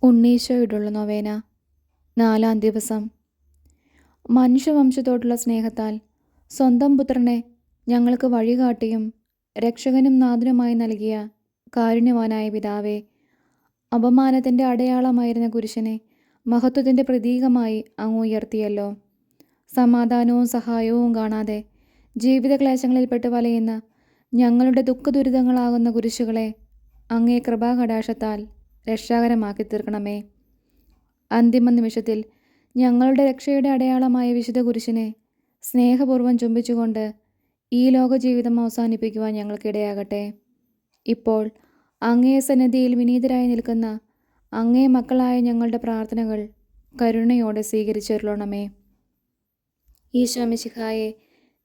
ഉണ്ണീശോയോടുള്ള നൊവേന 4-ാം ദിവസം. മനുഷ്യവംശത്തോടുള്ള സ്നേഹത്താൽ സ്വന്തം പുത്രനെ ഞങ്ങൾക്ക് വഴികാട്ടിയും രക്ഷകനും നാഥനുമായി നൽകിയ കാരുണ്യവാനായ പിതാവേ, അപമാനത്തിൻ്റെ അടയാളമായിരുന്ന കുരിശനെ മഹത്വത്തിൻ്റെ പ്രതീകമായി അങ്ങ് ഉയർത്തിയല്ലോ. സമാധാനവും സഹായവും കാണാതെ ജീവിതക്ലേശങ്ങളിൽപ്പെട്ട് വലയുന്ന ഞങ്ങളുടെ ദുഃഖദുരിതങ്ങളാകുന്ന കുരിശുകളെ അങ്ങേ കൃപാകടാക്ഷത്താൽ രക്ഷാകരമാക്കി തീർക്കണമേ. അന്തിമ നിമിഷത്തിൽ ഞങ്ങളുടെ രക്ഷയുടെ അടയാളമായ വിശുദ്ധ കുരിശിനെ സ്നേഹപൂർവ്വം ചുംബിച്ചുകൊണ്ട് ഈ ലോകജീവിതം അവസാനിപ്പിക്കുവാൻ ഞങ്ങൾക്കിടയാകട്ടെ. ഇപ്പോൾ അങ്ങേ സന്നിധിയിൽ വിനീതരായി നിൽക്കുന്ന അങ്ങേ മക്കളായ ഞങ്ങളുടെ പ്രാർത്ഥനകൾ കരുണയോടെ സ്വീകരിച്ചരുളണമേ. ഈശോ മിശിഹായെ,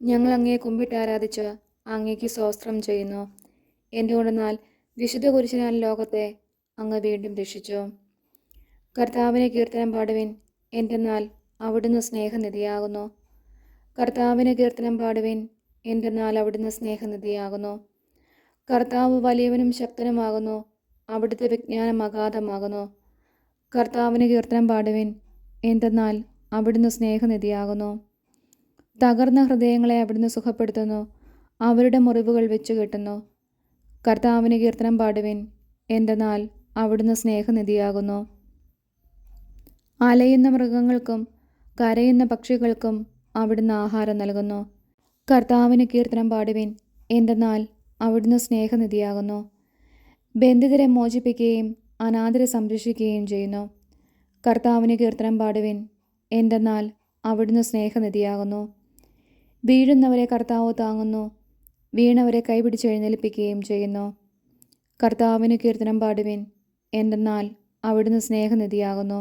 ഞങ്ങൾ അങ്ങയെ കുമ്പിട്ട് ആരാധിച്ച് അങ്ങേക്ക് സ്തോത്രം ചെയ്യുന്നു. എന്തുകൊണ്ടെന്നാൽ വിശുദ്ധ കുരിശിനാൽ ലോകത്തെ അങ്ങ് വീണ്ടും രക്ഷിച്ചു. കർത്താവിനെ കീർത്തനം പാടുവിൻ, എന്തെന്നാൽ അവിടുന്ന് സ്നേഹനിധിയാകുന്നു. കർത്താവിനെ കീർത്തനം പാടുവിൻ, എന്തെന്നാൽ അവിടുന്ന് സ്നേഹനിധിയാകുന്നു. കർത്താവ് വലിയവനും ശക്തനുമാകുന്നു, അവിടുത്തെ വിജ്ഞാനം അഗാധമാകുന്നു. കർത്താവിന് കീർത്തനം പാടുവിൻ, എന്തെന്നാൽ അവിടുന്ന് സ്നേഹനിധിയാകുന്നു. തകർന്ന ഹൃദയങ്ങളെ അവിടുന്ന് സുഖപ്പെടുത്തുന്നു, അവരുടെ മുറിവുകൾ വെച്ചു കെട്ടുന്നു. കർത്താവിന് കീർത്തനം പാടുവിൻ, എന്തെന്നാൽ അവിടുന്ന് സ്നേഹനിധിയാകുന്നു. അലയുന്ന മൃഗങ്ങൾക്കും കരയുന്ന പക്ഷികൾക്കും അവിടുന്ന് ആഹാരം നൽകുന്നു. കർത്താവിന് കീർത്തനം പാടുവിൻ, എന്തെന്നാൽ അവിടുന്ന് സ്നേഹനിധിയാകുന്നു. ബന്ധിതരെ മോചിപ്പിക്കുകയും അനാഥരെ സംരക്ഷിക്കുകയും ചെയ്യുന്നു. കർത്താവിന് കീർത്തനം പാടുവിൻ, എന്തെന്നാൽ അവിടുന്ന് സ്നേഹനിധിയാകുന്നു. വീഴുന്നവരെ കർത്താവ് താങ്ങുന്നു, വീണവരെ കൈപിടിച്ചെഴുന്നേൽപ്പിക്കുകയും ചെയ്യുന്നു. കർത്താവിന് കീർത്തനം പാടുവിൻ, എന്തെന്നാൽ അവിടുന്ന് സ്നേഹനിധിയാകുന്നു.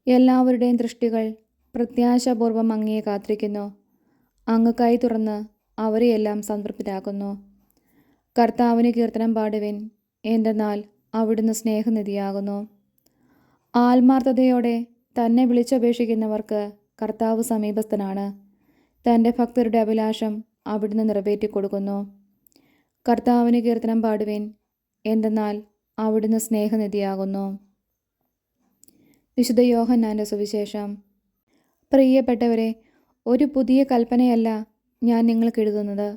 എല്ലാവരുടെയും ദൃഷ്ടികൾ പ്രത്യാശാപൂർവം അങ്ങയെ കാത്തിരിക്കുന്നു. അങ്ങ് കൈ തുറന്ന് അവരെയെല്ലാം സംതൃപ്തരാക്കുന്നു. കർത്താവിന് കീർത്തനം പാടുവിൻ, എന്തെന്നാൽ അവിടുന്ന് സ്നേഹനിധിയാകുന്നു. ആത്മാർത്ഥതയോടെ തന്നെ വിളിച്ചപേക്ഷിക്കുന്നവർക്ക് കർത്താവ് സമീപസ്ഥനാണ്. തൻ്റെ ഭക്തരുടെ അഭിലാഷം അവിടുന്ന് നിറവേറ്റിക്കൊടുക്കുന്നു. കർത്താവിന് കീർത്തനം പാടുവിൻ, എന്തെന്നാൽ അവിടുന്ന് സ്നേഹനിധിയാകുന്നു. വിശുദ്ധ യോഹന്നാൻ്റെ സുവിശേഷം. പ്രിയപ്പെട്ടവരെ, ഒരു പുതിയ കൽപ്പനയല്ല ഞാൻ നിങ്ങൾക്ക് എഴുതുന്നത്.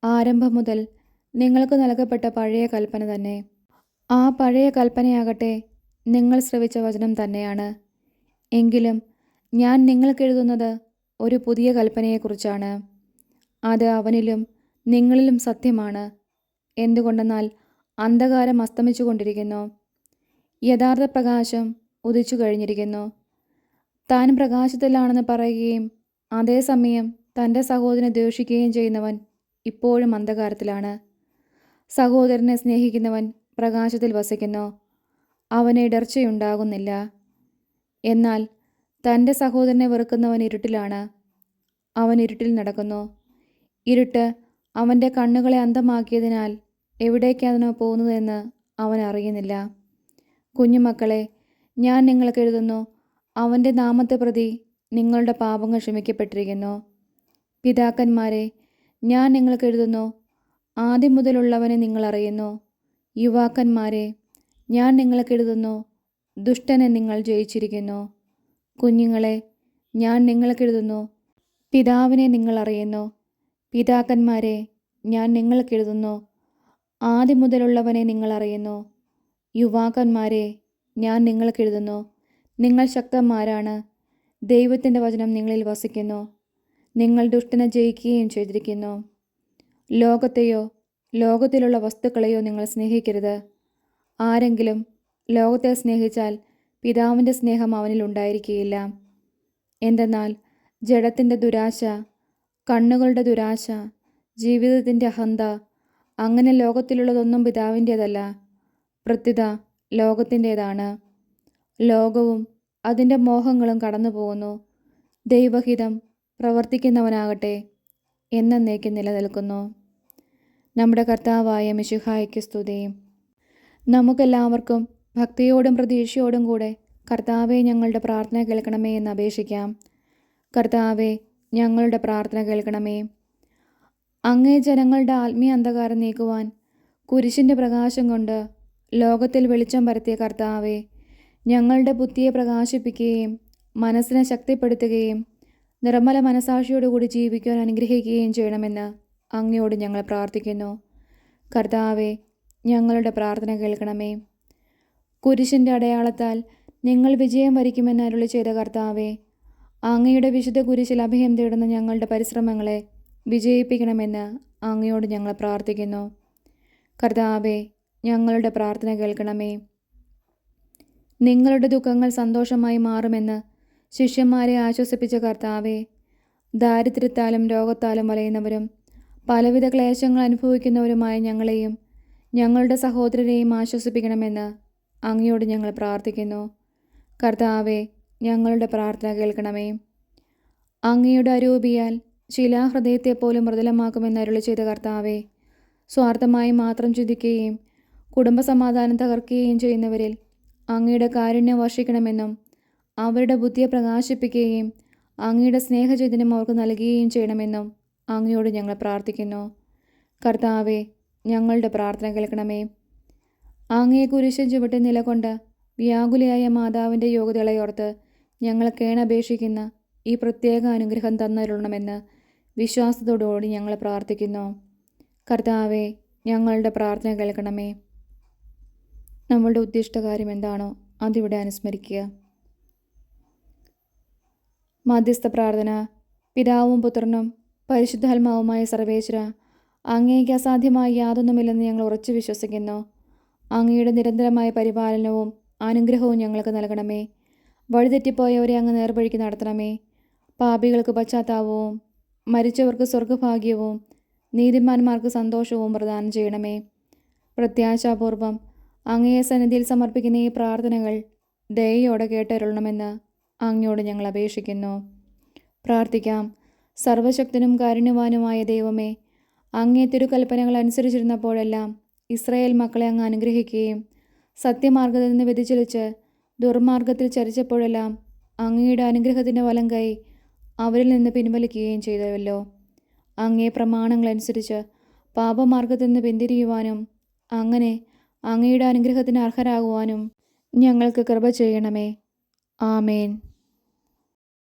ആരംഭം മുതൽ നിങ്ങൾക്ക് നൽകപ്പെട്ട പഴയ കൽപ്പന തന്നെ. ആ പഴയ കൽപ്പനയാകട്ടെ നിങ്ങൾ ശ്രവിച്ച വചനം തന്നെയാണ്. എങ്കിലും ഞാൻ നിങ്ങൾക്ക് എഴുതുന്നത് ഒരു പുതിയ കൽപ്പനയെക്കുറിച്ചാണ്. അത് അവനിലും നിങ്ങളിലും സത്യമാണ്. എന്തുകൊണ്ടെന്നാൽ അന്ധകാരം അസ്തമിച്ചു കൊണ്ടിരിക്കുന്നു, യഥാർത്ഥ പ്രകാശം ഉദിച്ചു കഴിഞ്ഞിരിക്കുന്നു. താൻ പ്രകാശത്തിലാണെന്ന് പറയുകയും അതേസമയം തൻ്റെ സഹോദരനെ ദ്വേഷിക്കുകയും ചെയ്യുന്നവൻ ഇപ്പോഴും അന്ധകാരത്തിലാണ്. സഹോദരനെ സ്നേഹിക്കുന്നവൻ പ്രകാശത്തിൽ വസിക്കുന്നു, അവന് ഇടർച്ചയുണ്ടാകുന്നില്ല. എന്നാൽ തൻ്റെ സഹോദരനെ വെറുക്കുന്നവൻ ഇരുട്ടിലാണ്, അവൻ ഇരുട്ടിൽ നടക്കുന്നു. ഇരുട്ട് അവൻ്റെ കണ്ണുകളെ അന്ധമാക്കിയതിനാൽ എവിടേക്കാണോ പോകുന്നതെന്ന് അവൻ അറിയുന്നില്ല. കുഞ്ഞുമക്കളെ, ഞാൻ നിങ്ങൾക്ക് എഴുതുന്നു, അവൻ്റെ നാമത്തെ പ്രതി നിങ്ങളുടെ പാപങ്ങൾ ക്ഷമിക്കപ്പെട്ടിരിക്കുന്നു. പിതാക്കന്മാരെ, ഞാൻ നിങ്ങൾക്ക് എഴുതുന്നു, ആദ്യം മുതലുള്ളവനെ നിങ്ങൾ അറിയുന്നു. യുവാക്കന്മാരെ, ഞാൻ നിങ്ങൾക്ക് എഴുതുന്നു, ദുഷ്ടനെ നിങ്ങൾ ജയിച്ചിരിക്കുന്നു. കുഞ്ഞുങ്ങളെ, ഞാൻ നിങ്ങൾക്ക് എഴുതുന്നു, പിതാവിനെ നിങ്ങൾ അറിയുന്നു. പിതാക്കന്മാരെ, ഞാൻ നിങ്ങൾക്ക് എഴുതുന്നു, ആദ്യം മുതലുള്ളവനെ നിങ്ങൾ അറിയുന്നു. യുവാക്കന്മാരെ, ഞാൻ നിങ്ങൾക്ക് എഴുതുന്നു, നിങ്ങൾ ശക്തന്മാരാണ്. ദൈവത്തിൻ്റെ വചനം നിങ്ങളിൽ വസിക്കുന്നു. നിങ്ങൾ ദുഷ്ടനെ ജയിക്കുകയും ചെയ്തിരിക്കുന്നു. ലോകത്തെയോ ലോകത്തിലുള്ള വസ്തുക്കളെയോ നിങ്ങൾ സ്നേഹിക്കരുത്. ആരെങ്കിലും ലോകത്തെ സ്നേഹിച്ചാൽ പിതാവിൻ്റെ സ്നേഹം അവനിൽ ഉണ്ടായിരിക്കുകയില്ല. എന്തെന്നാൽ ജഡത്തിൻ്റെ ദുരാശ, കണ്ണുകളുടെ ദുരാശ, ജീവിതത്തിൻ്റെ അഹന്ത, അങ്ങനെ ലോകത്തിലുള്ളതൊന്നും പിതാവിൻ്റേതല്ല, പ്രത്യുത ലോകത്തിൻ്റേതാണ്. ലോകവും അതിൻ്റെ മോഹങ്ങളും കടന്നു പോകുന്നു. ദൈവഹിതം പ്രവർത്തിക്കുന്നവനാകട്ടെ എന്നേക്കും നിലനിൽക്കുന്നു. നമ്മുടെ കർത്താവായ മിശിഹായ്ക്ക് സ്തുതി. നമുക്കെല്ലാവർക്കും ഭക്തിയോടും പ്രതീക്ഷയോടും കൂടെ കർത്താവെ, ഞങ്ങളുടെ പ്രാർത്ഥന കേൾക്കണമേ എന്ന് അപേക്ഷിക്കാം. കർത്താവെ, ഞങ്ങളുടെ പ്രാർത്ഥന കേൾക്കണമേ. അങ്ങേ ജനങ്ങളുടെ ആത്മീയ അന്ധകാരം നീക്കുവാൻ കുരിശിൻ്റെ പ്രകാശം കൊണ്ട് ലോകത്തിൽ വെളിച്ചം പരത്തിയ കർത്താവെ, ഞങ്ങളുടെ ബുദ്ധിയെ പ്രകാശിപ്പിക്കുകയും മനസ്സിനെ ശക്തിപ്പെടുത്തുകയും നിർമ്മല മനസാക്ഷിയോടുകൂടി ജീവിക്കുവാൻ അനുഗ്രഹിക്കുകയും ചെയ്യണമെന്ന് അങ്ങയോട് ഞങ്ങൾ പ്രാർത്ഥിക്കുന്നു. കർത്താവെ, ഞങ്ങളുടെ പ്രാർത്ഥന കേൾക്കണമേ. കുരിശിൻ്റെ അടയാളത്താൽ നിങ്ങൾ വിജയം വരിക്കുമെന്ന് അരുളി ചെയ്ത കർത്താവെ, അങ്ങയുടെ വിശുദ്ധ കുരിശിൽ അഭയം തേടുന്ന ഞങ്ങളുടെ പരിശ്രമങ്ങളെ വിജയിപ്പിക്കണമെന്ന് അങ്ങയോട് ഞങ്ങൾ പ്രാർത്ഥിക്കുന്നു. കർത്താവെ, ഞങ്ങളുടെ പ്രാർത്ഥന കേൾക്കണമേ. നിങ്ങളുടെ ദുഃഖങ്ങൾ സന്തോഷമായി മാറുമെന്ന് ശിഷ്യന്മാരെ ആശ്വസിപ്പിച്ച കർത്താവെ, ദാരിദ്ര്യത്താലും രോഗത്താലും വലയുന്നവരും പലവിധ ക്ലേശങ്ങൾ അനുഭവിക്കുന്നവരുമായ ഞങ്ങളെയും ഞങ്ങളുടെ സഹോദരരെയും ആശ്വസിപ്പിക്കണമെന്ന് അങ്ങയോട് ഞങ്ങൾ പ്രാർത്ഥിക്കുന്നു. കർത്താവെ, ഞങ്ങളുടെ പ്രാർത്ഥന കേൾക്കണമേ. അങ്ങയുടെ അരൂപിയാൽ ശിലാഹൃദയത്തെപ്പോലും മൃദുലമാക്കുമെന്ന് അരുളി ചെയ്ത കർത്താവെ, സ്വാർത്ഥമായി മാത്രം ചിന്തിക്കുകയും കുടുംബസമാധാനം തകർക്കുകയും ചെയ്യുന്നവരിൽ അങ്ങയുടെ കാരുണ്യം വർഷിക്കണമെന്നും അവരുടെ ബുദ്ധിയെ പ്രകാശിപ്പിക്കുകയും അങ്ങയുടെ സ്നേഹചൈതന്യം അവർക്ക് നൽകുകയും ചെയ്യണമെന്നും അങ്ങയോട് ഞങ്ങൾ പ്രാർത്ഥിക്കുന്നു. കർത്താവെ, ഞങ്ങളുടെ പ്രാർത്ഥന കേൾക്കണമേ. അങ്ങയെ കുരിശിൻ ചുവട്ടിൽ നിലകൊണ്ട് വ്യാകുലയായ മാതാവിൻ്റെ യോഗ്യതകളെയോർത്ത് ഞങ്ങൾ കേണപേക്ഷിക്കുന്ന ഈ പ്രത്യേക അനുഗ്രഹം തന്നരുളണമെന്ന് വിശ്വാസത്തോടുകൂടി ഞങ്ങൾ പ്രാർത്ഥിക്കുന്നു. കർത്താവെ, ഞങ്ങളുടെ പ്രാർത്ഥന കേൾക്കണമേ. നമ്മളുടെ ഉദ്ദിഷ്ടകാര്യം എന്താണോ അതിവിടെ അനുസ്മരിക്കുക. മധ്യസ്ഥ പ്രാർത്ഥന. പിതാവും പുത്രനും പരിശുദ്ധാത്മാവുമായ സർവേശ്വര, അങ്ങേക്ക് അസാധ്യമായി യാതൊന്നുമില്ലെന്ന് ഞങ്ങൾ ഉറച്ചു വിശ്വസിക്കുന്നു. അങ്ങയുടെ നിരന്തരമായ പരിപാലനവും അനുഗ്രഹവും ഞങ്ങൾക്ക് നൽകണമേ. വഴിതെറ്റിപ്പോയവരെ അങ്ങ് നേർവഴിക്ക് നടത്തണമേ. പാപികൾക്ക് പശ്ചാത്താപവും മരിച്ചവർക്ക് സ്വർഗഭാഗ്യവും നീതിമാന്മാർക്ക് സന്തോഷവും പ്രദാനം ചെയ്യണമേ. പ്രത്യാശാപൂർവം അങ്ങയെ സന്നിധിയിൽ സമർപ്പിക്കുന്ന ഈ പ്രാർത്ഥനകൾ ദയയോടെ കേട്ടരുളണമെന്ന് അങ്ങയോട് ഞങ്ങൾ അപേക്ഷിക്കുന്നു. പ്രാർത്ഥിക്കാം. സർവശക്തനും കാരുണ്യവാനുമായ ദൈവമേ, അങ്ങേ തിരുകൽപ്പനകൾ അനുസരിച്ചിരുന്നപ്പോഴെല്ലാം ഇസ്രായേൽ മക്കളെ അങ്ങ് അനുഗ്രഹിക്കുകയും സത്യമാർഗത്തിൽ നിന്ന് വ്യതിചലിച്ച് ദുർമാർഗത്തിൽ ചരിച്ചപ്പോഴെല്ലാം അങ്ങയുടെ അനുഗ്രഹത്തിൻ്റെ വലം കൈ അവരിൽ നിന്ന് പിൻവലിക്കുകയും ചെയ്തുവല്ലോ. അങ്ങേ പ്രമാണങ്ങളനുസരിച്ച് പാപമാർഗത്തിൽ നിന്ന് പിന്തിരിയുവാനും അങ്ങനെ അങ്ങയുടെ അനുഗ്രഹത്തിന് അർഹരാകുവാനും ഞങ്ങൾക്ക് കൃപ ചെയ്യണമേ. ആമേൻ.